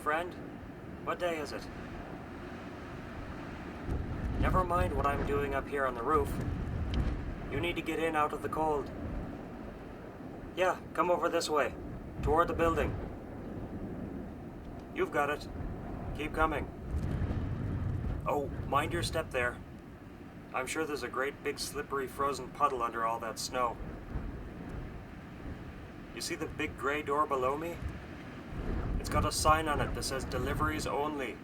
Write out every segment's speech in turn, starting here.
friend. What day is it? Never mind what I'm doing up here on the roof. You need to get in out of the cold. Yeah, come over this way, toward the building. You've got it. Keep coming. Oh, mind your step there. I'm sure there's a great big slippery frozen puddle under all that snow. You see the big gray door below me? It's got a sign on it that says deliveries only.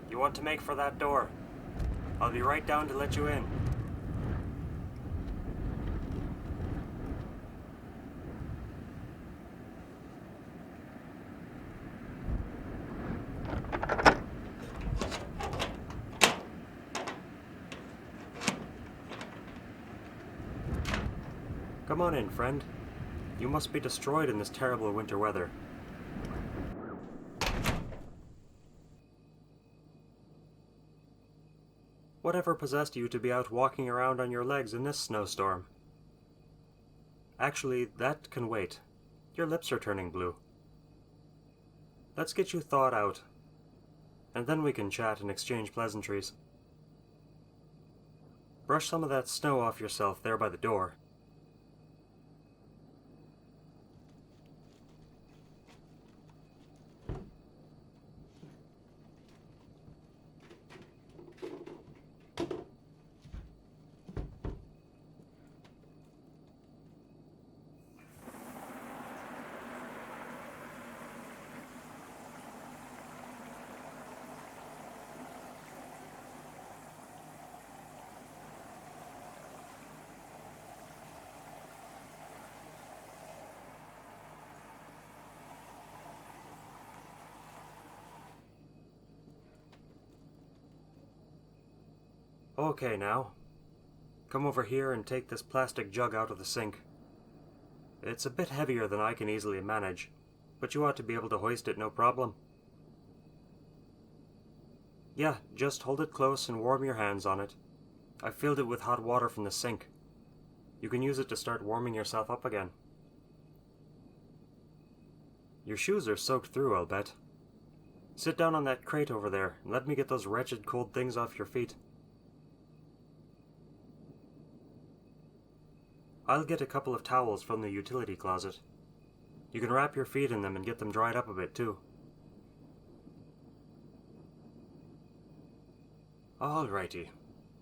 You want to make for that door. I'll be right down to let you in. Come on in, friend. You must be destroyed in this terrible winter weather. Whatever possessed you to be out walking around on your legs in this snowstorm? Actually, that can wait. Your lips are turning blue. Let's get you thawed out, and then we can chat and exchange pleasantries. Brush some of that snow off yourself there by the door. Okay now. Come over here and take this plastic jug out of the sink. It's a bit heavier than I can easily manage, but you ought to be able to hoist it no problem. Yeah, just hold it close and warm your hands on it. I filled it with hot water from the sink. You can use it to start warming yourself up again. Your shoes are soaked through, I'll bet. Sit down on that crate over there and let me get those wretched cold things off your feet. I'll get a couple of towels from the utility closet. You can wrap your feet in them and get them dried up a bit, too. Alrighty.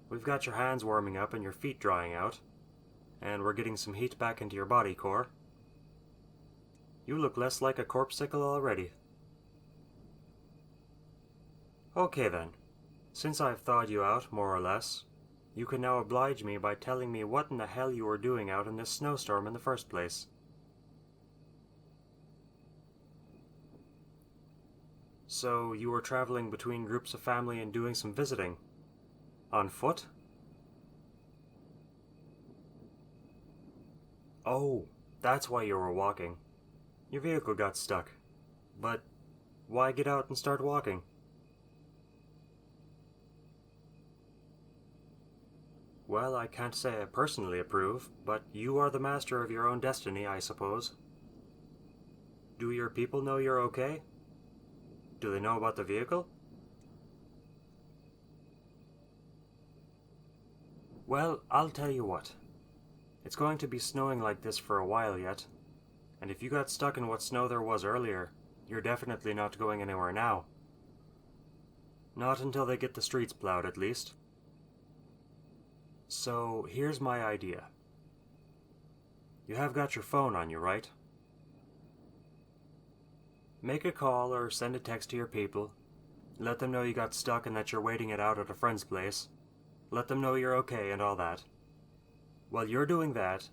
We've got your hands warming up and your feet drying out, and we're getting some heat back into your body core. You look less like a corpsicle already. Okay then. Since I've thawed you out, more or less, you can now oblige me by telling me what in the hell you were doing out in this snowstorm in the first place. So, you were traveling between groups of family and doing some visiting? On foot? Oh, that's why you were walking. Your vehicle got stuck. But why get out and start walking? Well, I can't say I personally approve, but you are the master of your own destiny, I suppose. Do your people know you're okay? Do they know about the vehicle? Well, I'll tell you what. It's going to be snowing like this for a while yet, and if you got stuck in what snow there was earlier, you're definitely not going anywhere now. Not until they get the streets plowed, at least. So, here's my idea. You have got your phone on you, right? Make a call or send a text to your people. Let them know you got stuck and that you're waiting it out at a friend's place. Let them know you're okay and all that. While you're doing that,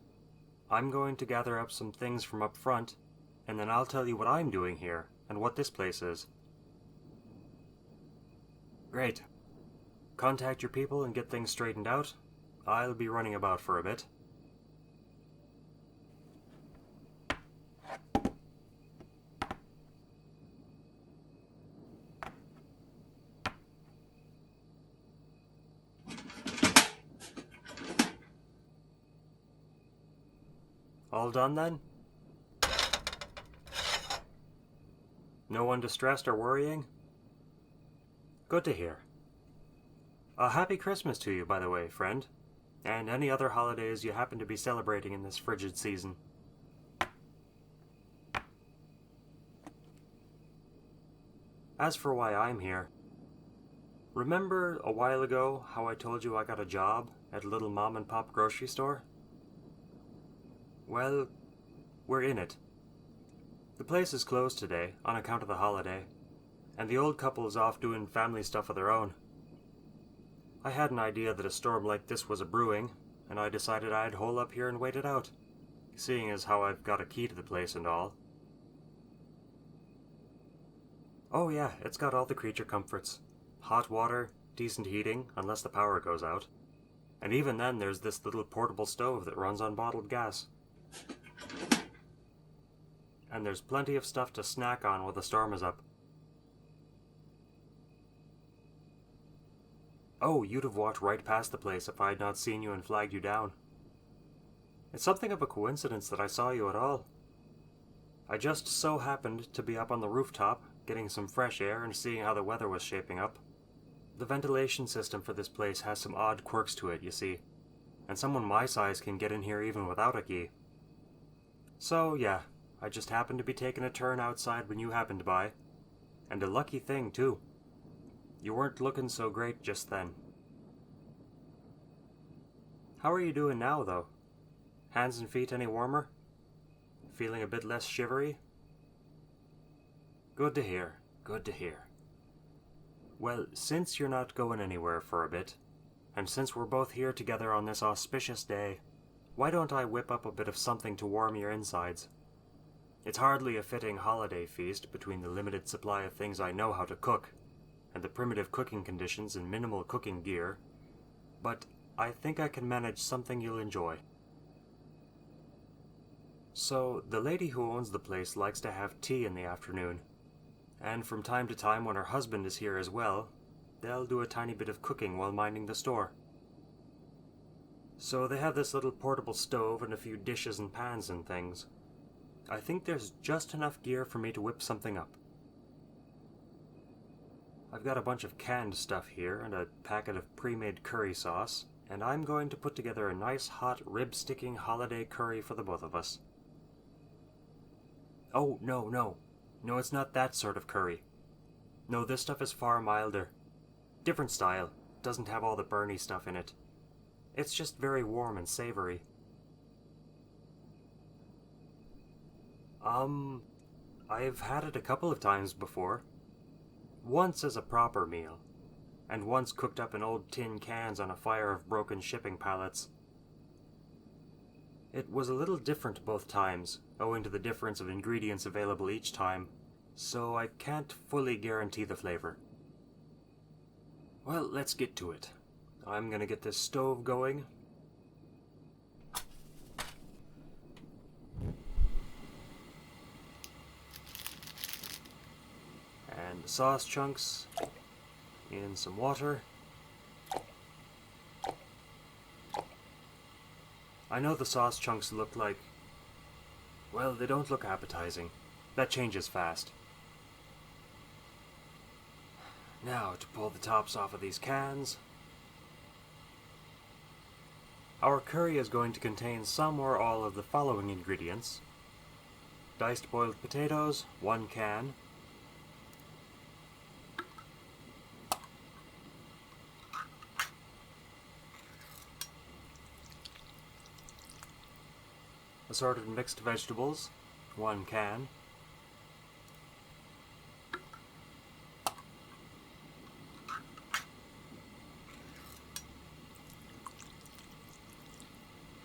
I'm going to gather up some things from up front, and then I'll tell you what I'm doing here and what this place is. Great. Contact your people and get things straightened out. I'll be running about for a bit. All done then? No one distressed or worrying? Good to hear. A happy Christmas to you, by the way, friend, and any other holidays you happen to be celebrating in this frigid season. As for why I'm here, remember a while ago how I told you I got a job at a little mom-and-pop grocery store? Well, we're in it. The place is closed today on account of the holiday, and the old couple is off doing family stuff of their own. I had an idea that a storm like this was a-brewing, and I decided I'd hole up here and wait it out, seeing as how I've got a key to the place and all. Oh yeah, it's got all the creature comforts. Hot water, decent heating, unless the power goes out. And even then there's this little portable stove that runs on bottled gas. And there's plenty of stuff to snack on while the storm is up. Oh, you'd have walked right past the place if I had not seen you and flagged you down. It's something of a coincidence that I saw you at all. I just so happened to be up on the rooftop, getting some fresh air and seeing how the weather was shaping up. The ventilation system for this place has some odd quirks to it, you see, and someone my size can get in here even without a key. So, yeah, I just happened to be taking a turn outside when you happened by. And a lucky thing, too. You weren't looking so great just then. How are you doing now, though? Hands and feet any warmer? Feeling a bit less shivery? Good to hear, good to hear. Well, since you're not going anywhere for a bit, and since we're both here together on this auspicious day, why don't I whip up a bit of something to warm your insides? It's hardly a fitting holiday feast between the limited supply of things I know how to cook, and the primitive cooking conditions and minimal cooking gear, but I think I can manage something you'll enjoy. So, the lady who owns the place likes to have tea in the afternoon, and from time to time when her husband is here as well, they'll do a tiny bit of cooking while minding the store. So they have this little portable stove and a few dishes and pans and things. I think there's just enough gear for me to whip something up. I've got a bunch of canned stuff here and a packet of pre-made curry sauce, and I'm going to put together a nice hot rib-sticking holiday curry for the both of us. Oh, no, it's not that sort of curry. No, this stuff is far milder. Different style, doesn't have all the burny stuff in it. It's just very warm and savory. I've had it a couple of times before. Once as a proper meal, and once cooked up in old tin cans on a fire of broken shipping pallets. It was a little different both times, owing to the difference of ingredients available each time, so I can't fully guarantee the flavor. Well, let's get to it. I'm gonna get this stove going. And the sauce chunks in some water. I know the sauce chunks look like... well, they don't look appetizing. That changes fast. Now to pull the tops off of these cans. Our curry is going to contain some or all of the following ingredients. Diced boiled potatoes, 1 can. Assorted mixed vegetables, 1 can.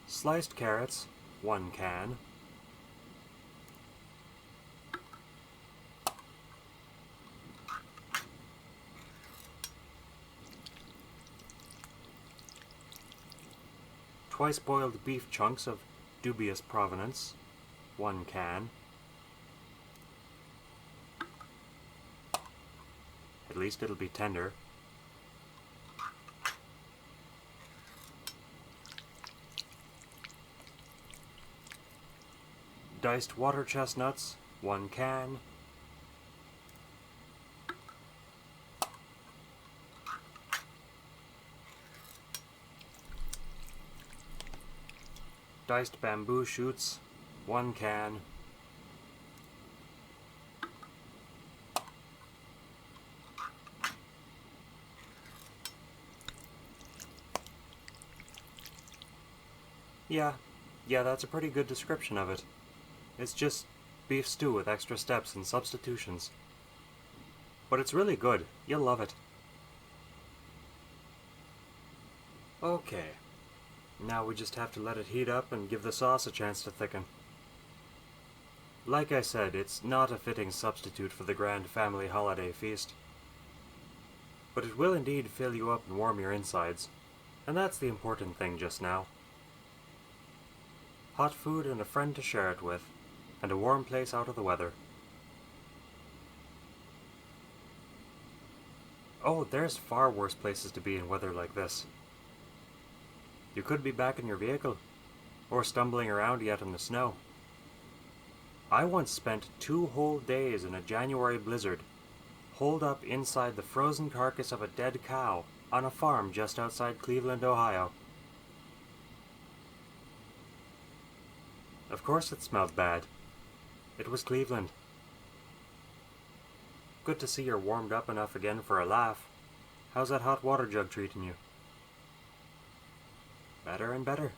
Sliced carrots, 1 can. Twice boiled beef chunks of dubious provenance, 1 can. At least it'll be tender. Diced water chestnuts, 1 can. diced bamboo shoots, 1 can. Yeah, that's a pretty good description of it. It's just beef stew with extra steps and substitutions. But it's really good. You'll love it. Okay. Now we just have to let it heat up and give the sauce a chance to thicken. Like I said, it's not a fitting substitute for the grand family holiday feast. But it will indeed fill you up and warm your insides. And that's the important thing just now. Hot food and a friend to share it with, and a warm place out of the weather. Oh, there's far worse places to be in weather like this. You could be back in your vehicle, or stumbling around yet in the snow. I once spent 2 whole days in a January blizzard, holed up inside the frozen carcass of a dead cow on a farm just outside Cleveland, Ohio. Of course it smelled bad. It was Cleveland. Good to see you're warmed up enough again for a laugh. How's that hot water jug treating you? Better and better.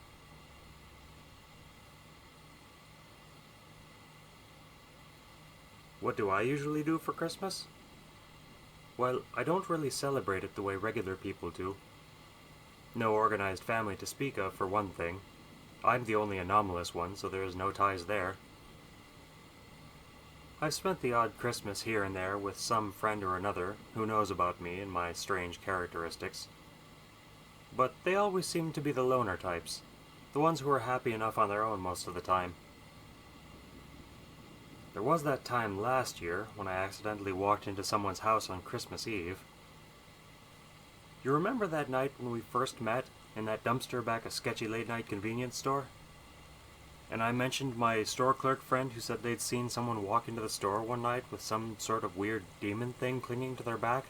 What do I usually do for Christmas? Well, I don't really celebrate it the way regular people do. No organized family to speak of, for one thing. I'm the only anomalous one, so there is no ties there. I've spent the odd Christmas here and there with some friend or another who knows about me and my strange characteristics. But they always seem to be the loner types, the ones who are happy enough on their own most of the time. There was that time last year when I accidentally walked into someone's house on Christmas Eve. You remember that night when we first met in that dumpster back a sketchy late-night convenience store? And I mentioned my store clerk friend who said they'd seen someone walk into the store one night with some sort of weird demon thing clinging to their back?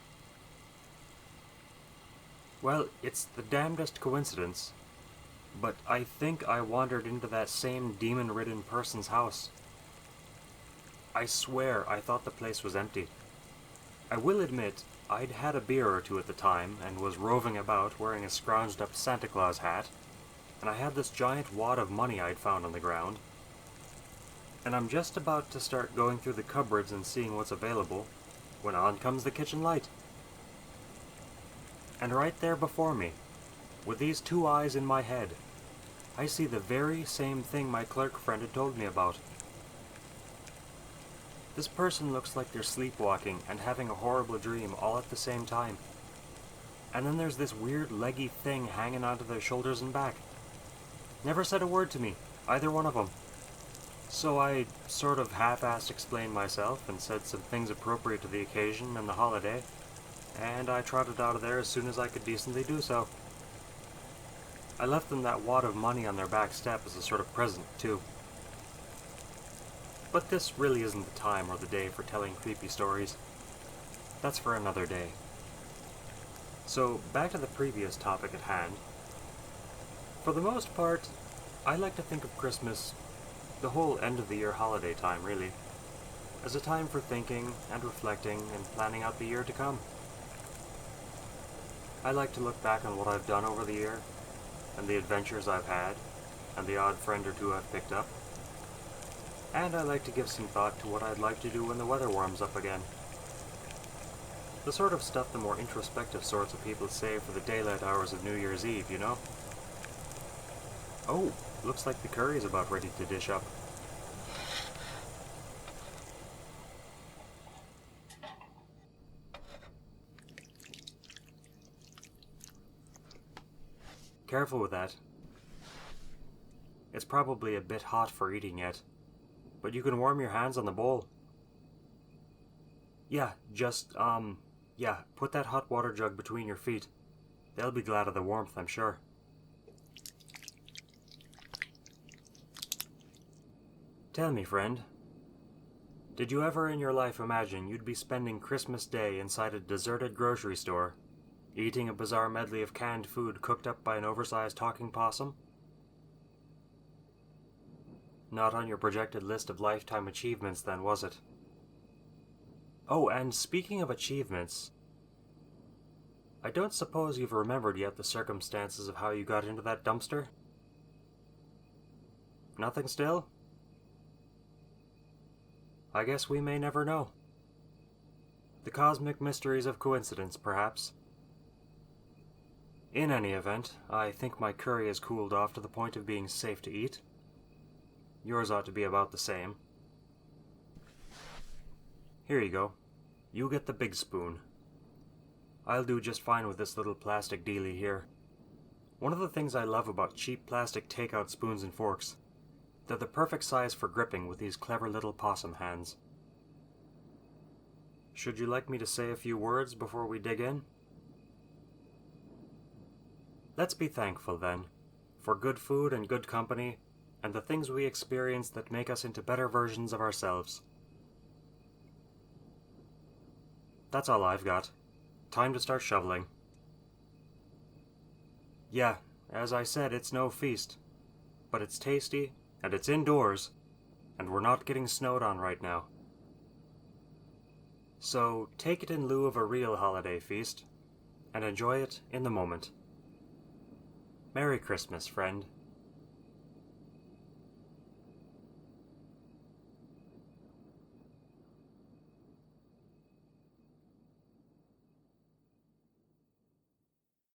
Well, it's the damnedest coincidence, but I think I wandered into that same demon-ridden person's house. I swear I thought the place was empty. I will admit, I'd had a beer or two at the time, and was roving about wearing a scrounged-up Santa Claus hat, and I had this giant wad of money I'd found on the ground. And I'm just about to start going through the cupboards and seeing what's available, when on comes the kitchen light. And right there before me, with these 2 eyes in my head, I see the very same thing my clerk friend had told me about. This person looks like they're sleepwalking and having a horrible dream all at the same time. And then there's this weird leggy thing hanging onto their shoulders and back. Never said a word to me, either one of them. So I sort of half-assed explained myself and said some things appropriate to the occasion and the holiday, and I trotted out of there as soon as I could decently do so. I left them that wad of money on their back step as a sort of present, too. But this really isn't the time or the day for telling creepy stories. That's for another day. So, back to the previous topic at hand. For the most part, I like to think of Christmas, the whole end-of-the-year holiday time really, as a time for thinking and reflecting and planning out the year to come. I like to look back on what I've done over the year, and the adventures I've had, and the odd friend or two I've picked up. And I like to give some thought to what I'd like to do when the weather warms up again. The sort of stuff the more introspective sorts of people save for the daylight hours of New Year's Eve, you know? Oh, looks like the curry's about ready to dish up. Careful with that. It's probably a bit hot for eating yet, but you can warm your hands on the bowl. Yeah, put that hot water jug between your feet. They'll be glad of the warmth, I'm sure. Tell me, friend, did you ever in your life imagine you'd be spending Christmas Day inside a deserted grocery store, eating a bizarre medley of canned food cooked up by an oversized talking possum? Not on your projected list of lifetime achievements then, was it? Oh, and speaking of achievements, I don't suppose you've remembered yet the circumstances of how you got into that dumpster? Nothing still? I guess we may never know. The cosmic mysteries of coincidence, perhaps. In any event, I think my curry has cooled off to the point of being safe to eat. Yours ought to be about the same. Here you go. You get the big spoon. I'll do just fine with this little plastic dealie here. One of the things I love about cheap plastic takeout spoons and forks, they're the perfect size for gripping with these clever little possum hands. Should you like me to say a few words before we dig in? Let's be thankful, then, for good food and good company, and the things we experience that make us into better versions of ourselves. That's all I've got. Time to start shoveling. Yeah, as I said, it's no feast. But it's tasty, and it's indoors, and we're not getting snowed on right now. So take it in lieu of a real holiday feast, and enjoy it in the moment. Merry Christmas, friend.